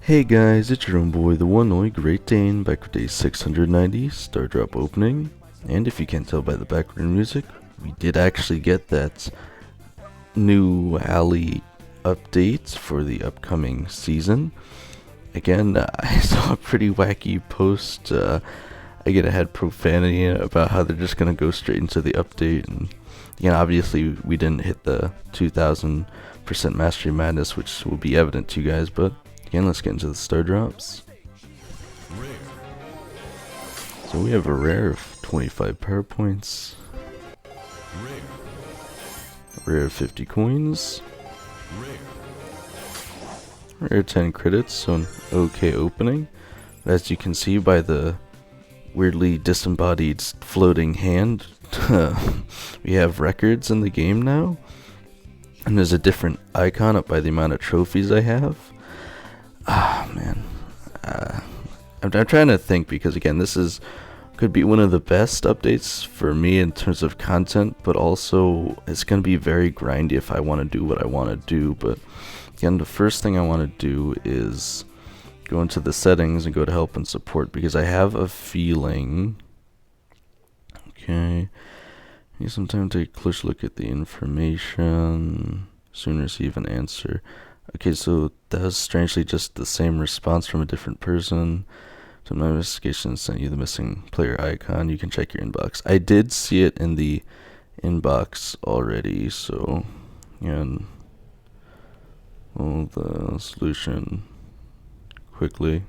Hey guys, it's your own boy, the one and only Great Dane, back with day 690, Star Drop opening. And if you can't tell by the background music, we did actually get that new alley update for the upcoming season. Again, I saw a pretty wacky post, again, it had profanity in it about how they're just gonna go straight into the update, and again, obviously we didn't hit the 2000% mastery madness, which will be evident to you guys, but again, let's get into the star drops. So we have a rare of 25 power points, rare of 50 coins, rare 10 credits, so an okay opening. As you can see by the weirdly disembodied floating hand, we have records in the game now, and there's a different icon up by the amount of trophies I have. Man, I'm trying to think, because again, this could be one of the best updates for me in terms of content, but also it's going to be very grindy if I want to do what I want to do. But again, the first thing I want to do is go into the settings and go to help and support, because I have a feeling, okay, need some time to take a close look at the information, soon receive an answer. Okay, so that was strangely just the same response from a different person. So my investigation sent you the missing player icon. You can check your inbox. I did see it in the inbox already, so and the solution quickly.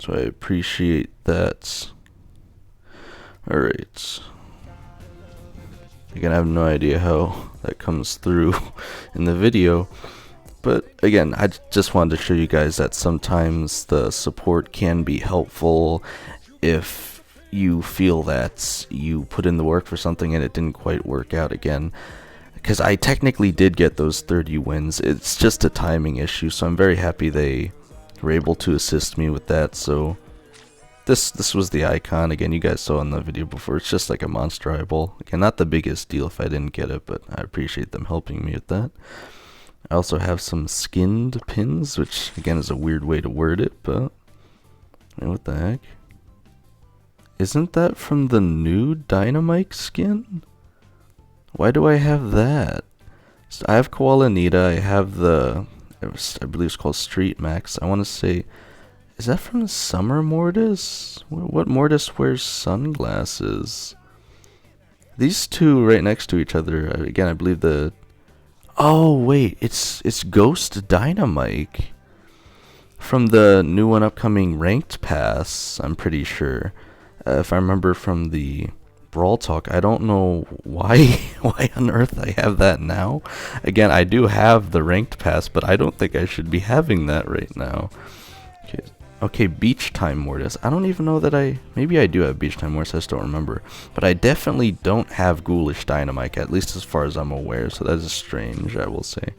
So I appreciate that. Alright. Again, I have no idea how that comes through in the video, but again, I just wanted to show you guys that sometimes the support can be helpful if you feel that you put in the work for something and it didn't quite work out. Again, because I technically did get those 30 wins, it's just a timing issue, so I'm very happy they were able to assist me with that. So this was the icon. Again, you guys saw in the video before, it's just like a monster eyeball. Again, not the biggest deal if I didn't get it, but I appreciate them helping me with that. I also have some skinned pins, which again is a weird way to word it, but what the heck? Isn't that from the new Dynamite skin? Why do I have that? So I have Koala Nita, I have the, I believe it's called Street Max. I want to say, is that from the Summer Mortis? What Mortis wears sunglasses? These two right next to each other. Again, I believe the... Oh, wait. It's Ghost Dynamite. From the new one upcoming Ranked Pass, I'm pretty sure. If I remember from the Brawl Talk. I don't know why on earth I have that now. Again, I do have the Ranked Pass, but I don't think I should be having that right now. Okay, Beach Time Mortis. I don't even know that maybe I do have Beach Time Mortis, I just don't remember. But I definitely don't have Ghoulish Dynamite, at least as far as I'm aware, so that is strange, I will say.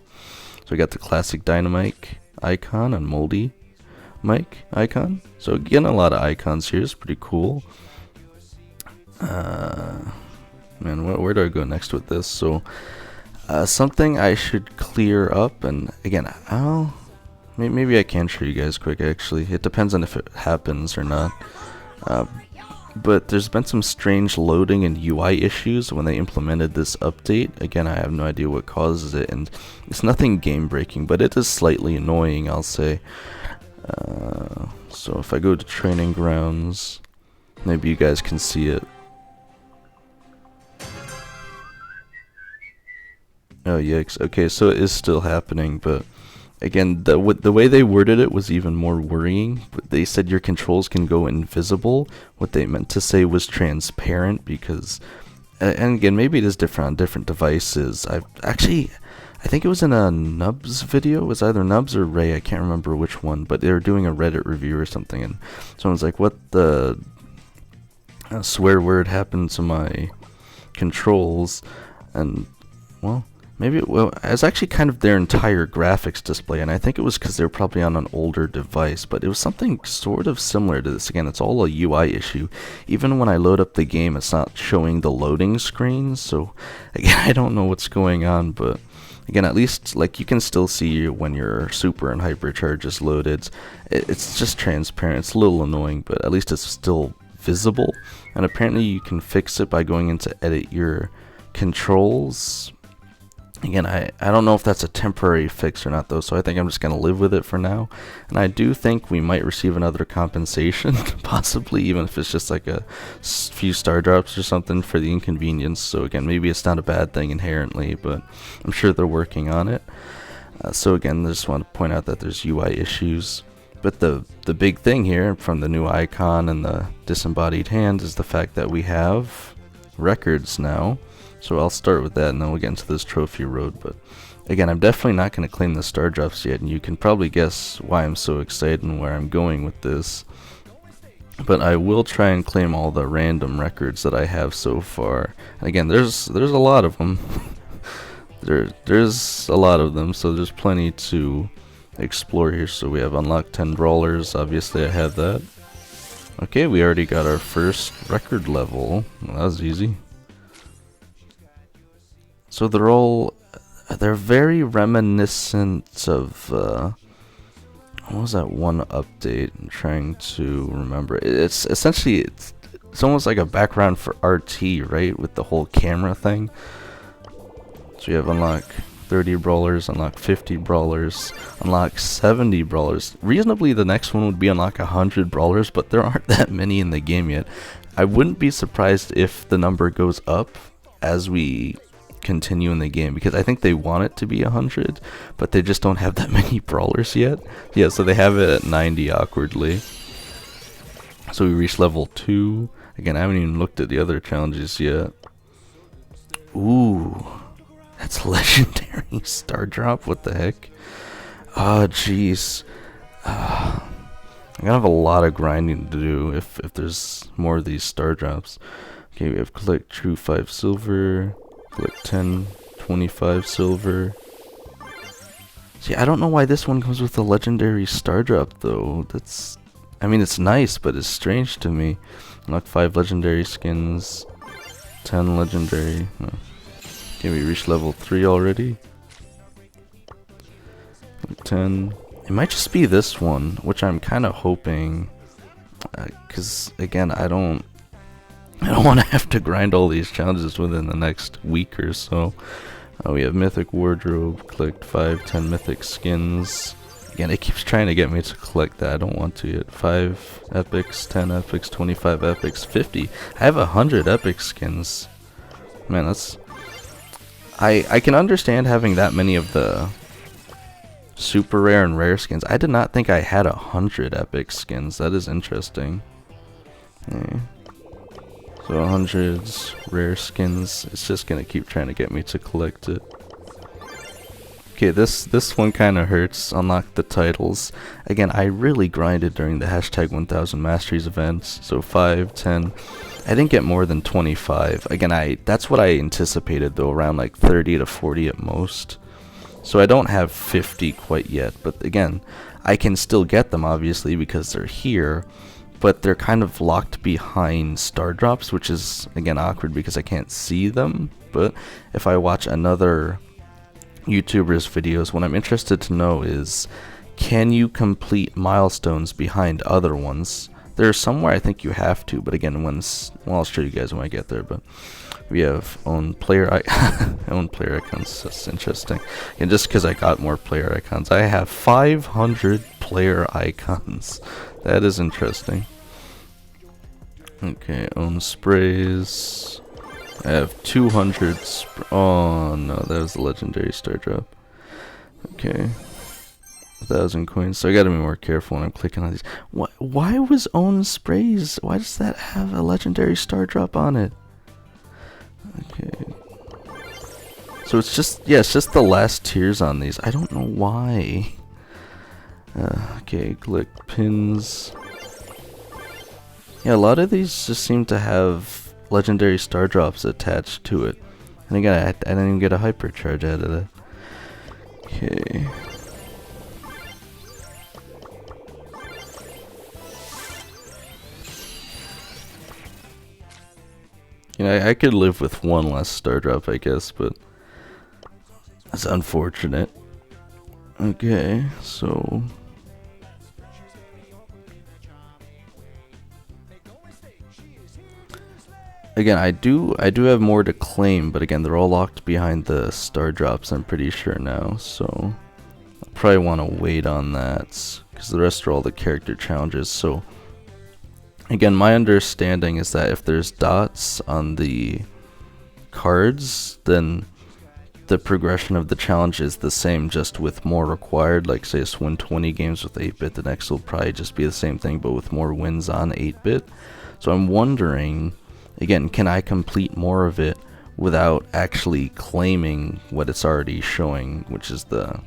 So we got the classic Dynamite icon and Moldy Mike icon. So again, a lot of icons here, it's pretty cool. Man, where do I go next with this? So, something I should clear up, and again, maybe I can show you guys quick, actually. It depends on if it happens or not. But there's been some strange loading and UI issues when they implemented this update. Again, I have no idea what causes it, and it's nothing game breaking, but it is slightly annoying, I'll say. So if I go to Training Grounds, maybe you guys can see it. Oh yikes, okay, so it is still happening, but again, the way they worded it was even more worrying. They said your controls can go invisible. What they meant to say was transparent, because, and again, maybe it is different on different devices. I think it was in a Nubs video. It was either Nubs or Ray, I can't remember which one, but they were doing a Reddit review or something, and someone's like, what the swear word happened to my controls? And, well, maybe it was actually kind of their entire graphics display, and I think it was because they were probably on an older device, but it was something sort of similar to this. Again, it's all a UI issue. Even when I load up the game, it's not showing the loading screen, so again, I don't know what's going on, but Again, at least like you can still see when your super and hypercharge is loaded. It's just transparent. It's a little annoying, but at least it's still visible. And apparently you can fix it by going into edit your controls. Again, I don't know if that's a temporary fix or not though, so I think I'm just going to live with it for now. And I do think we might receive another compensation, possibly, even if it's just like a few star drops or something for the inconvenience. So again, maybe it's not a bad thing inherently, but I'm sure they're working on it. So again, I just want to point out that there's UI issues. But the big thing here from the new icon and the disembodied hand is the fact that we have records now. So I'll start with that and then we'll get into this trophy road. But again, I'm definitely not going to claim the star drops yet, and you can probably guess why I'm so excited and where I'm going with this. But I will try and claim all the random records that I have so far. And again, there's a lot of them. there's a lot of them, so there's plenty to explore here. So we have unlocked 10 brawlers. Obviously I have that. Okay, we already got our first record level. Well, that was easy. So they're very reminiscent of what was that one update? I'm trying to remember. It's essentially it's almost like a background for RT, right, with the whole camera thing. So you have unlock 30 brawlers, unlock 50 brawlers, unlock 70 brawlers. Reasonably, the next one would be unlock 100 brawlers, but there aren't that many in the game yet. I wouldn't be surprised if the number goes up as we continue in the game, because I think they want it to be 100, but they just don't have that many brawlers yet. Yeah, so they have it at 90 awkwardly. So we reached level 2. Again, I haven't even looked at the other challenges yet. Ooh, that's legendary star drop. What the heck? Oh jeez. I'm gonna have a lot of grinding to do if there's more of these star drops. Okay, we have collect true 5 silver, collect 10, 25 silver. See, I don't know why this one comes with a legendary star drop though. That's, I mean, it's nice, but it's strange to me. Unlock 5 legendary skins, 10 legendary. No. Okay, we reached level 3 already. 10. It might just be this one, which I'm kind of hoping, because again, I don't want to have to grind all these challenges within the next week or so. We have mythic wardrobe, collect 5, 10 mythic skins. Again, it keeps trying to get me to collect that. I don't want to yet. 5 epics, 10 epics, 25 epics, 50. I have 100 epic skins. Man, that's... I can understand having that many of the super rare and rare skins. I did not think I had 100 epic skins. That is interesting. Yeah. So 100s rare skins. It's just gonna keep trying to get me to collect it. Okay, this one kind of hurts. Unlock the titles. Again, I really grinded during the hashtag 1000 masteries events. So 5, 10. I didn't get more than 25. Again, that's what I anticipated though, around like 30 to 40 at most. So I don't have 50 quite yet, but again, I can still get them obviously because they're here, but they're kind of locked behind star drops, which is again awkward because I can't see them. But if I watch another YouTuber's videos, what I'm interested to know is, can you complete milestones behind other ones? There's somewhere I think you have to, but again, well, I'll show you guys when I get there. But we have own player icons. That's interesting. And just because I got more player icons, I have 500 player icons. That is interesting. Okay, own sprays. I have 200 oh no, that was the legendary star drop. Okay. 1,000 coins, so I gotta be more careful when I'm clicking on these. Why was own sprays? Why does that have a legendary star drop on it? Okay. So it's just, yeah, it's just the last tiers on these. I don't know why. Okay, click pins. Yeah, a lot of these just seem to have legendary star drops attached to it. And again, I didn't even get a hypercharge out of that. Okay. You know, I could live with one less star drop, I guess, but That's unfortunate. Okay, so again, I do have more to claim, but again, they're all locked behind the star drops, I'm pretty sure now, so I'll probably want to wait on that, because the rest are all the character challenges. So again, my understanding is that if there's dots on the cards, then the progression of the challenge is the same, just with more required. Like, say, it's win 20 games with 8-bit, the next will probably just be the same thing, but with more wins on 8-bit. So I'm wondering, again, can I complete more of it without actually claiming what it's already showing, which is the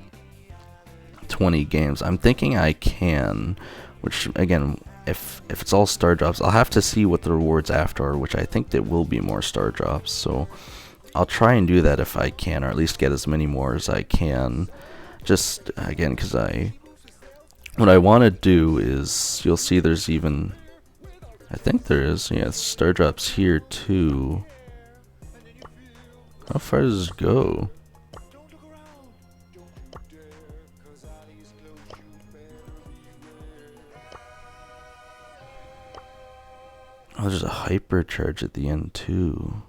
20 games? I'm thinking I can, which, again, if it's all star drops, I'll have to see what the rewards after are, which I think there will be more star drops, so I'll try and do that if I can, or at least get as many more as I can. Just, again, because what I want to do is, you'll see there's even, I think there is, yeah, star drops here too. How far does it go? Oh, there's a hypercharge at the end too.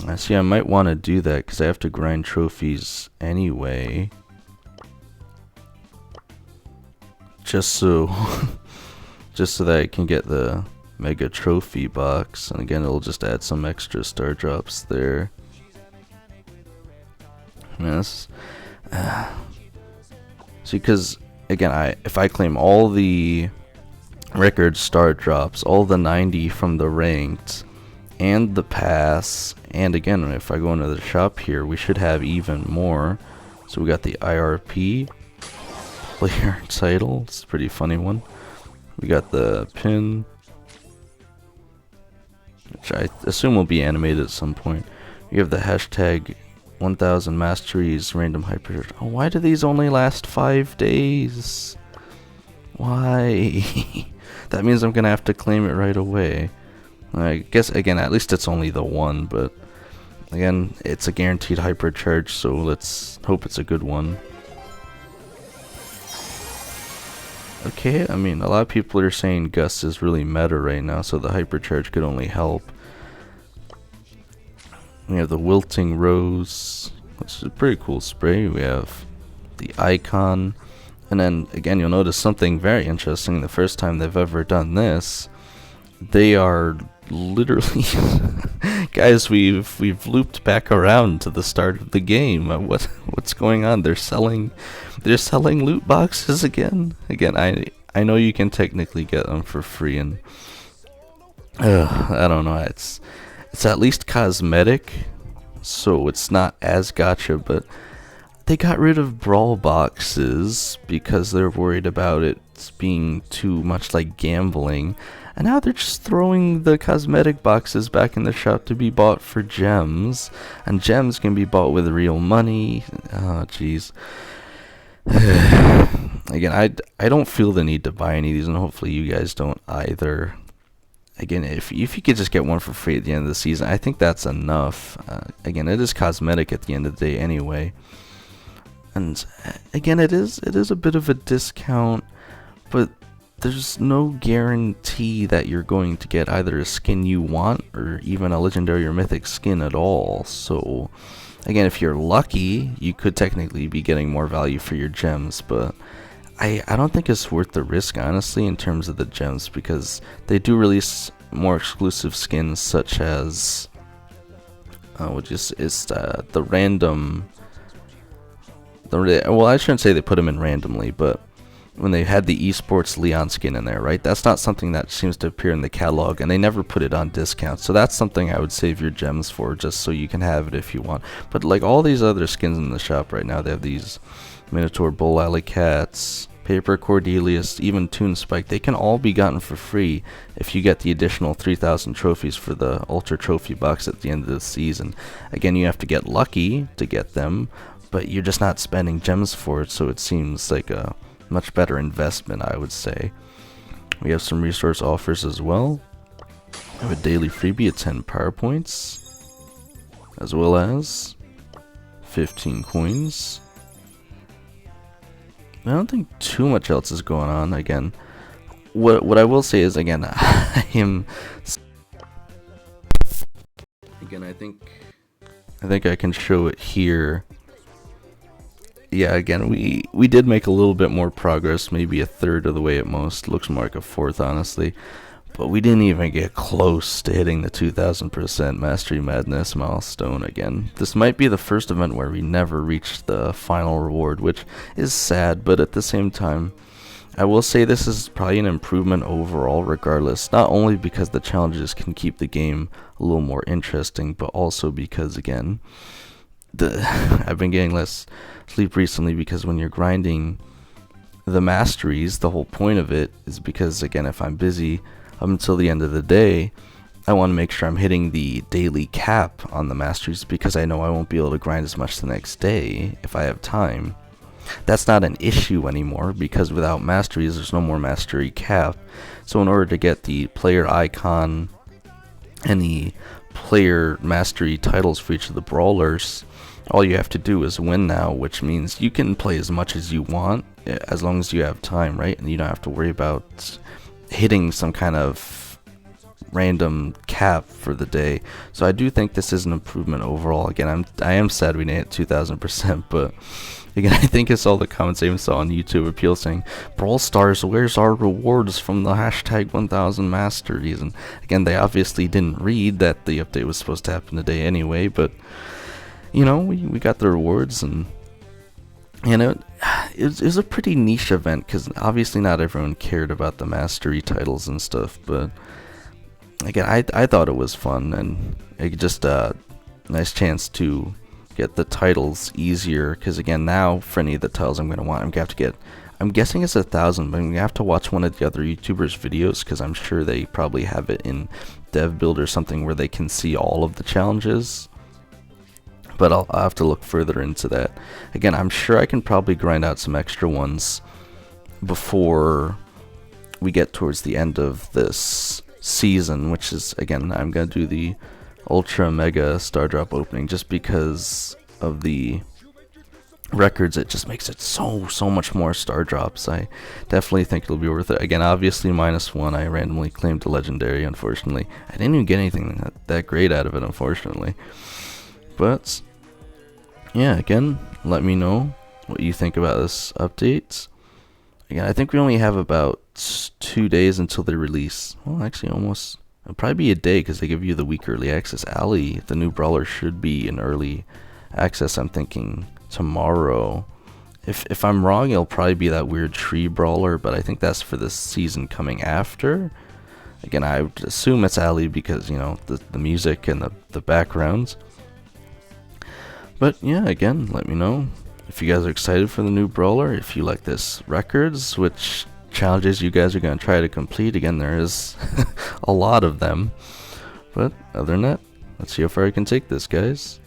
I see, I might want to do that because I have to grind trophies anyway. Just so just so that I can get the mega trophy box, and again, it'll just add some extra star drops there. Yes. See, because again, if I claim all the record star drops, all the 90 from the ranked, and the pass, and again, if I go into the shop here, we should have even more. So we got the IRP player title. It's a pretty funny one. We got the pin, which I assume will be animated at some point. We have the hashtag 1000 masteries random hyper. Oh, why do these only last 5 days? Why? That means I'm gonna have to claim it right away. I guess, again, at least it's only the one, but again, it's a guaranteed hypercharge, so let's hope it's a good one. Okay, I mean, a lot of people are saying Gus is really meta right now, so the hypercharge could only help. We have the Wilting Rose, which is a pretty cool spray. We have the Icon, and then, again, you'll notice something very interesting. The first time they've ever done this, they are literally guys, we've looped back around to the start of the game. What's going on? They're selling loot boxes again. I know you can technically get them for free, and I don't know, it's at least cosmetic, so it's not as gacha, but they got rid of brawl boxes because they're worried about it being too much like gambling. And now they're just throwing the cosmetic boxes back in the shop to be bought for gems. And gems can be bought with real money. Oh, jeez. Again, I don't feel the need to buy any of these, and hopefully you guys don't either. Again, if you could just get one for free at the end of the season, I think that's enough. Again, it is cosmetic at the end of the day anyway. And again, it is a bit of a discount, but there's no guarantee that you're going to get either a skin you want or even a legendary or mythic skin at all. So again, if you're lucky, you could technically be getting more value for your gems, but I don't think it's worth the risk, honestly, in terms of the gems, because they do release more exclusive skins, such as the random, well, I shouldn't say they put them in randomly, but when they had the esports Leon skin in there, right? That's not something that seems to appear in the catalog, and they never put it on discount. So that's something I would save your gems for, just so you can have it if you want. But like all these other skins in the shop right now, they have these Minotaur Bull Alley Cats, Paper Cordelius, even Toon Spike. They can all be gotten for free if you get the additional 3,000 trophies for the Ultra Trophy box at the end of the season. Again, you have to get lucky to get them, but you're just not spending gems for it, so it seems like a much better investment, I would say. We have some resource offers as well. We have a daily freebie at 10 power points, as well as 15 coins. I don't think too much else is going on. Again, what I will say is, again, I am... Again, I think I can show it here. Yeah, again, we did make a little bit more progress, maybe a third of the way at most. Looks more like a fourth, honestly. But we didn't even get close to hitting the 2000% Mastery Madness milestone again. This might be the first event where we never reached the final reward, which is sad, but at the same time, I will say this is probably an improvement overall regardless, not only because the challenges can keep the game a little more interesting, but also because, again, I've been getting less sleep recently because when you're grinding the masteries, the whole point of it is because, again, if I'm busy up until the end of the day, I want to make sure I'm hitting the daily cap on the masteries because I know I won't be able to grind as much the next day if I have time. That's not an issue anymore because without masteries there's no more mastery cap. So in order to get the player icon and the player mastery titles for each of the brawlers, all you have to do is win now, which means you can play as much as you want as long as you have time, right? And you don't have to worry about hitting some kind of random cap for the day. So I do think this is an improvement overall. Again, I am sad we didn't hit 2000%, but again, I think it's all the comments I even saw on YouTube of people saying, Brawl Stars, where's our rewards from the hashtag 1000 masteries? And again, they obviously didn't read that the update was supposed to happen today anyway, but you know, we got the rewards, and you know, it was a pretty niche event because obviously not everyone cared about the mastery titles and stuff, but again, I thought it was fun, and it just a nice chance to get the titles easier, because again, now for any of the titles I'm going to want, I'm going to have to get, I'm guessing it's 1,000, but I'm going to have to watch one of the other YouTubers' videos because I'm sure they probably have it in dev build or something where they can see all of the challenges. But I'll have to look further into that. Again, I'm sure I can probably grind out some extra ones before we get towards the end of this season, which is, again, I'm going to do the Ultra Mega Star Drop opening just because of the records. It just makes it so much more Star Drops. I definitely think it'll be worth it. Again, obviously -1, I randomly claimed a Legendary, unfortunately. I didn't even get anything that great out of it, unfortunately. But yeah, again, let me know what you think about this update. Again, I think we only have about 2 days until they release. Well, actually, almost. It'll probably be a day because they give you the week early access. Ali, the new brawler, should be in early access. I'm thinking tomorrow. If I'm wrong, it'll probably be that weird tree brawler, but I think that's for the season coming after. Again, I would assume it's Ali because, you know, the music and the backgrounds. But yeah, again, let me know if you guys are excited for the new brawler, if you like this records, which challenges you guys are going to try to complete. Again, there is a lot of them. But other than that, let's see how far I can take this, guys.